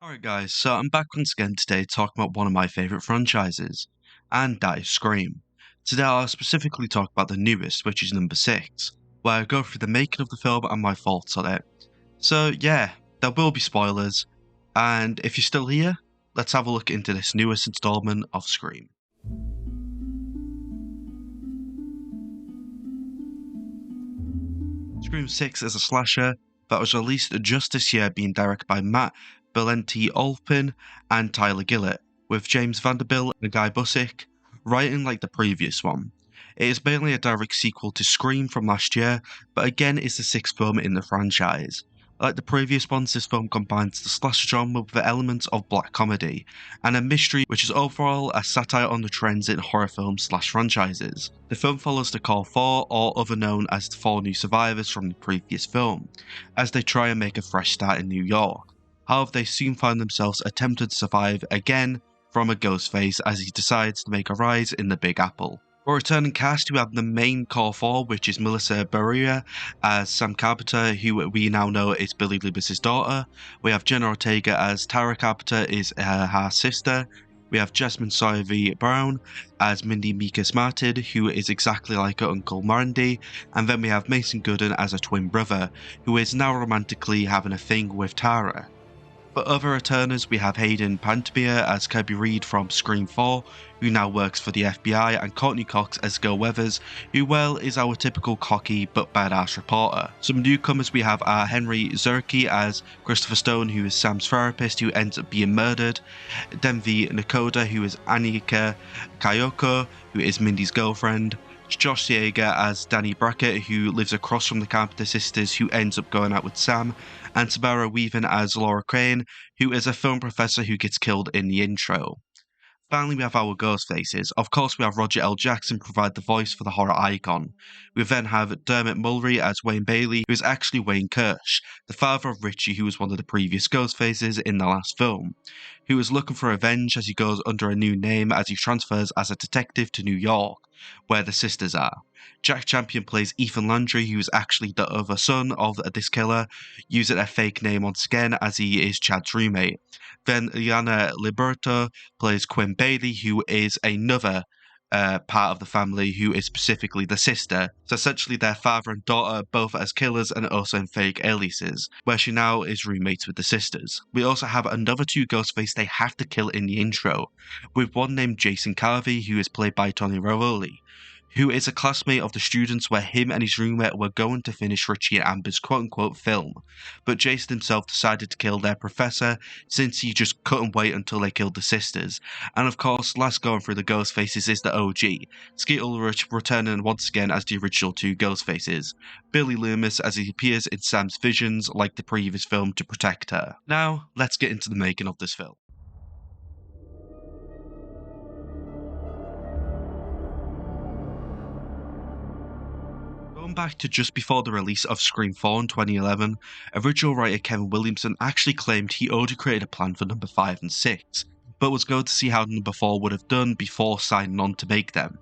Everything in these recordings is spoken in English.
Alright guys, so I'm back once again today talking about one of my favourite franchises, and that is Scream. Today I'll specifically talk about the newest, which is number 6, where I go through the making of the film and my thoughts on it. So yeah, there will be spoilers, and if you're still here, let's have a look into this newest installment of Scream. Scream 6 is a slasher that was released just this year, being directed by Matt Valenti-Olpin and Tyler Gillett, with James Vanderbilt and Guy Busick writing like the previous one. It is mainly a direct sequel to Scream from last year, but again is the 6th film in the franchise. Like the previous ones, this film combines the slasher genre with the elements of black comedy, and a mystery which is overall a satire on the trends in horror films / franchises. The film follows the core four, or other known as the 4 new survivors from the previous film, as they try and make a fresh start in New York. However, they soon find themselves attempting to survive again from a ghost face as he decides to make a rise in the Big Apple. For returning cast, we have the main core four, which is Melissa Barrera as Sam Carpenter, who we now know is Billy Loomis's daughter. We have Jenna Ortega as Tara Carpenter, is her half-sister. We have Jasmin Brown as Mindy Meekus Martin, who is exactly like her uncle Randy. And then we have Mason Gooden as a twin brother, who is now romantically having a thing with Tara. For other returners, we have Hayden Panettiere as Kirby Reed from Scream 4, who now works for the FBI, and Courtney Cox as Gil Weathers, who, well, is our typical cocky but badass reporter. Some newcomers we have are Henry Zerke as Christopher Stone, who is Sam's therapist who ends up being murdered, Denvi Nakoda, who is Anika Kayoko, who is Mindy's girlfriend, Josh Yeager as Danny Brackett, who lives across from the Carpenter sisters, who ends up going out with Sam, and Samara Weaving as Laura Crane, who is a film professor who gets killed in the intro. Finally, we have our ghost faces. Of course, we have Roger L. Jackson provide the voice for the horror icon. We then have Dermot Mulroney as Wayne Bailey, who is actually Wayne Kirsch, the father of Richie, who was one of the previous ghost faces in the last film, who is looking for revenge as he goes under a new name as he transfers as a detective to New York, where the sisters are. Jack Champion plays Ethan Landry, who is actually the other son of this killer, using a fake name once again as he is Chad's roommate. Then Liana Liberto plays Quinn Bailey, who is another part of the family, who is specifically the sister. So essentially their father and daughter both as killers and also in fake aliases, where she now is roommates with the sisters. We also have another 2 Ghostface they have to kill in the intro, with one named Jason Carvey, who is played by Tony Ravoli, who is a classmate of the students where him and his roommate were going to finish Richie and Amber's quote-unquote film, but Jason himself decided to kill their professor since he just couldn't wait until they killed the sisters. And of course, last going through the Ghost Faces is the OG, Skeet Ulrich returning once again as the original 2 Ghost Faces, Billy Loomis as he appears in Sam's visions like the previous film to protect her. Now, let's get into the making of this film. Going back to just before the release of Scream 4 in 2011, original writer Kevin Williamson actually claimed he already created a plan for number 5 and 6, but was going to see how number 4 would have done before signing on to make them.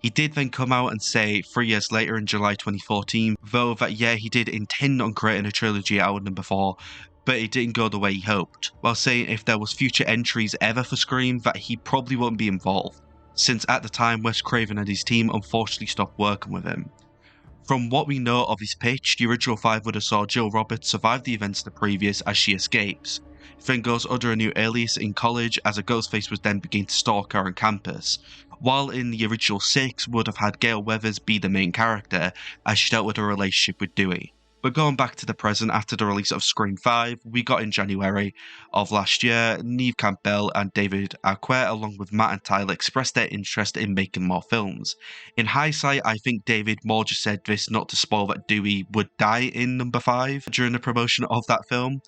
He did then come out and say 3 years later in July 2014, though, that yeah, he did intend on creating a trilogy out of number 4, but it didn't go the way he hoped, while saying if there was future entries ever for Scream that he probably wouldn't be involved, since at the time Wes Craven and his team unfortunately stopped working with him. From what we know of his pitch, the original 5 would have saw Jill Roberts survive the events of the previous as she escapes, then goes under a new alias in college as a Ghostface would then begin to stalk her on campus, while in the original 6 would have had Gale Weathers be the main character as she dealt with her relationship with Dewey. But going back to the present, after the release of Scream 5, we got in January of last year, Neve Campbell and David Arquette, along with Matt and Tyler, expressed their interest in making more films. In hindsight, I think David more just said this not to spoil that Dewey would die in number 5 during the promotion of that film,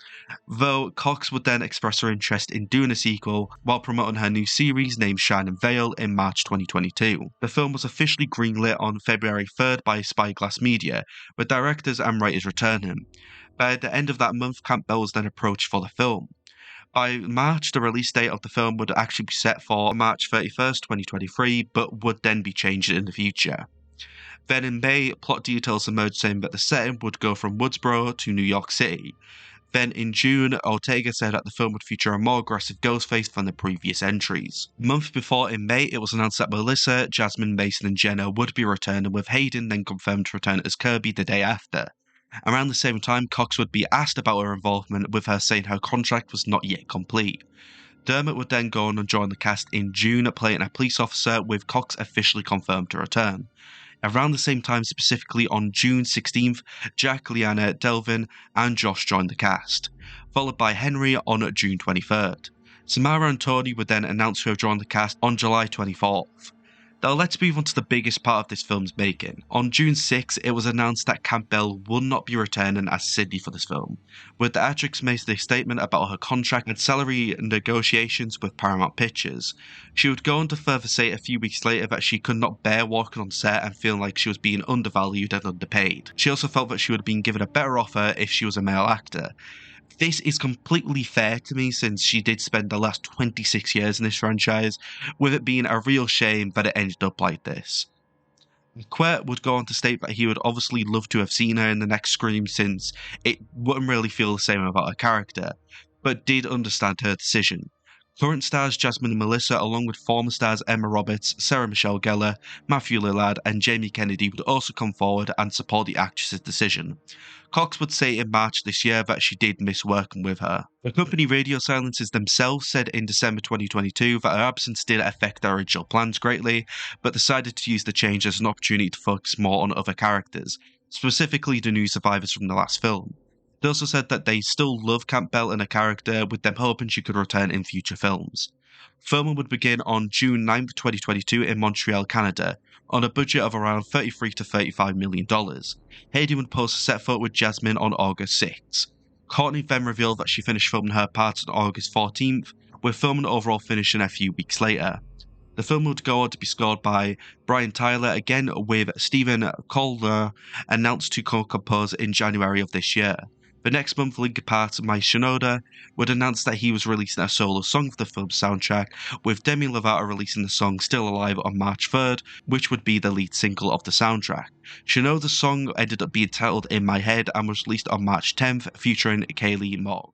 though Cox would then express her interest in doing a sequel while promoting her new series named Shining Vale in March 2022. The film was officially greenlit on February 3rd by Spyglass Media, with directors and writers returning. By the end of that month, Campbell was then approached for the film. By March, the release date of the film would actually be set for March 31st, 2023, but would then be changed in the future. Then in May, plot details emerged saying that the setting would go from Woodsboro to New York City. Then in June, Ortega said that the film would feature a more aggressive Ghostface than the previous entries. A month before, in May, it was announced that Melissa, Jasmin, Mason and Jenna would be returning, with Hayden then confirmed to return as Kirby the day after. Around the same time, Cox would be asked about her involvement, with her saying her contract was not yet complete. Dermot would then go on and join the cast in June, playing a police officer, with Cox officially confirmed to return. Around the same time, specifically on June 16th, Jack, Leanna, Delvin, and Josh joined the cast, followed by Henry on June 23rd. Samara and Tony would then announce who have joined the cast on July 24th. Now let's move on to the biggest part of this film's making. On June 6th, it was announced that Campbell would not be returning as Sydney for this film, with the actress making a statement about her contract and salary negotiations with Paramount Pictures. She would go on to further say a few weeks later that she could not bear walking on set and feeling like she was being undervalued and underpaid. She also felt that she would have been given a better offer if she was a male actor. This is completely fair to me, since she did spend the last 26 years in this franchise, with it being a real shame that it ended up like this. Quert would go on to state that he would obviously love to have seen her in the next Scream, since it wouldn't really feel the same about her character, but did understand her decision. Current stars Jasmin and Melissa, along with former stars Emma Roberts, Sarah Michelle Gellar, Matthew Lillard, and Jamie Kennedy, would also come forward and support the actress's decision. Cox would say in March this year that she did miss working with her. The company Radio Silences themselves said in December 2022 that her absence did affect their original plans greatly, but decided to use the change as an opportunity to focus more on other characters, specifically the new survivors from the last film. They also said that they still love Campbell and her character, with them hoping she could return in future films. Filming would begin on June 9, 2022 in Montreal, Canada, on a budget of around $33 to $35 million. Hayden would post a set photo with Jasmin on August 6th. Courtney then revealed that she finished filming her part on August 14th, with filming overall finishing a few weeks later. The film would go on to be scored by Brian Tyler, again with Stephen Calder announced to co-compose in January of this year. The next month, Linkin Park's Mike Shinoda would announce that he was releasing a solo song for the film's soundtrack, with Demi Lovato releasing the song Still Alive on March 3rd, which would be the lead single of the soundtrack. Shinoda's song ended up being titled In My Head and was released on March 10th, featuring Kaylee Moog.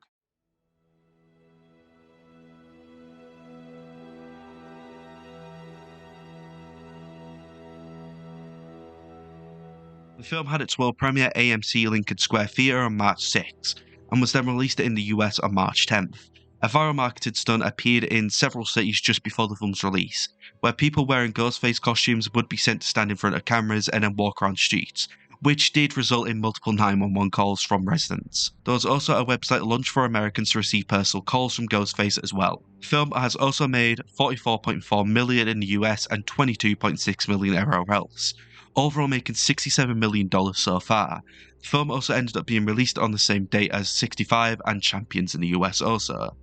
The film had its world premiere at AMC Lincoln Square Theatre on March 6th, and was then released in the US on March 10th. A viral marketed stunt appeared in several cities just before the film's release, where people wearing Ghostface costumes would be sent to stand in front of cameras and then walk around streets, which did result in multiple 911 calls from residents. There was also a website launched for Americans to receive personal calls from Ghostface as well. The film has also made $44.4 million in the US and $22.6 million everywhere else, overall making $67 million so far. The film also ended up being released on the same date as 65 and Champions in the US also.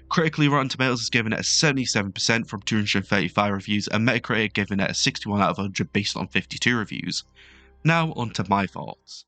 Critically, Rotten Tomatoes is giving it a 77% from 235 reviews, and Metacritic giving it a 61 out of 100 based on 52 reviews. Now on to my thoughts.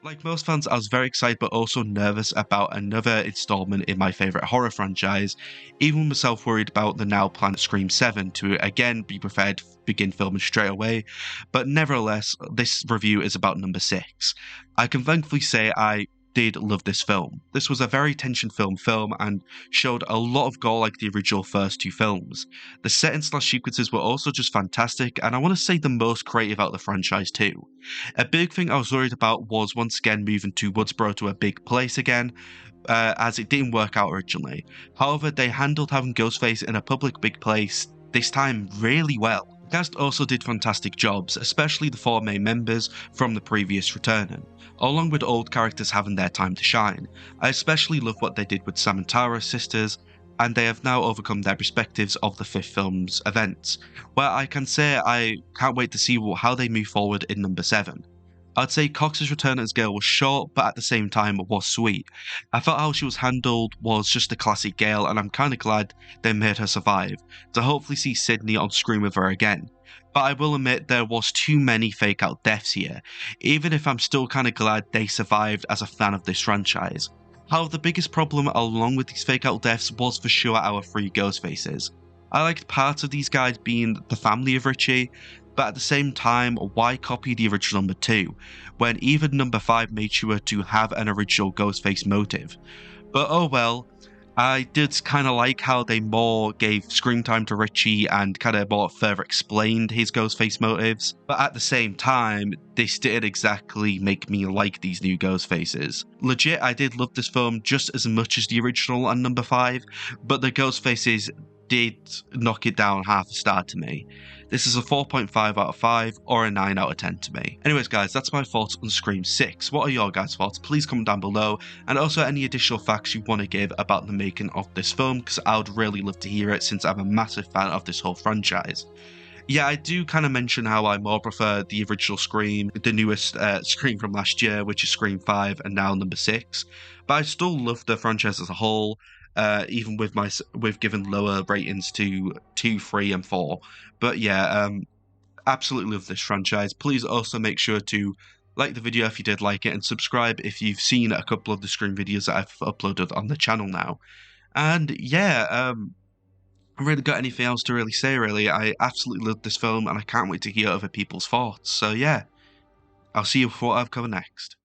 Like most fans, I was very excited but also nervous about another installment in my favourite horror franchise, even myself worried about the now planned Scream 7 to again be prepared to begin filming straight away, but nevertheless, this review is about number 6. I can thankfully say I did love this film. This was a very tension-filled film and showed a lot of gore like the original first 2 films. The set-and-slash sequences were also just fantastic, and I want to say the most creative out of the franchise too. A big thing I was worried about was once again moving to Woodsboro to a big place again, as it didn't work out originally. However, they handled having Ghostface in a public big place this time really well. The cast also did fantastic jobs, especially the 4 main members from the previous returning, along with old characters having their time to shine. I especially love what they did with Sam and Tara's sisters, and they have now overcome their perspectives of the 5th film's events, where I can say I can't wait to see how they move forward in number 7. I'd say Cox's return as Gale was short, but at the same time was sweet. I felt how she was handled was just a classic Gale, and I'm kinda glad they made her survive, to hopefully see Sydney on screen with her again. But I will admit there was too many fake out deaths here, even if I'm still kinda glad they survived as a fan of this franchise. However, the biggest problem along with these fake out deaths was for sure our three ghost faces. I liked parts of these guys being the family of Richie, but at the same time, why copy the original number 2, when even number 5 made sure to have an original Ghostface motive? But oh well, I did kind of like how they more gave screen time to Richie and kind of more further explained his Ghostface motives. But at the same time, this didn't exactly make me like these new Ghostfaces. Legit, I did love this film just as much as the original and number 5, but the Ghostfaces did knock it down half a star to me. This is a 4.5 out of 5 or a 9 out of 10 to me. Anyways guys, that's my thoughts on Scream 6. What are your guys' thoughts? Please comment down below, and also any additional facts you want to give about the making of this film, because I would really love to hear it since I'm a massive fan of this whole franchise. Yeah, I do kind of mention how I more prefer the original Scream, the newest Scream from last year, which is Scream 5 and now number 6. But I still love the franchise as a whole, even with giving lower ratings to 2, 3, and 4. But yeah, absolutely love this franchise. Please also make sure to like the video if you did like it, and subscribe if you've seen a couple of the Scream videos that I've uploaded on the channel now. And yeah, I really got anything else to really say, really. I absolutely love this film, and I can't wait to hear other people's thoughts. So yeah, I'll see you for what I've covered next.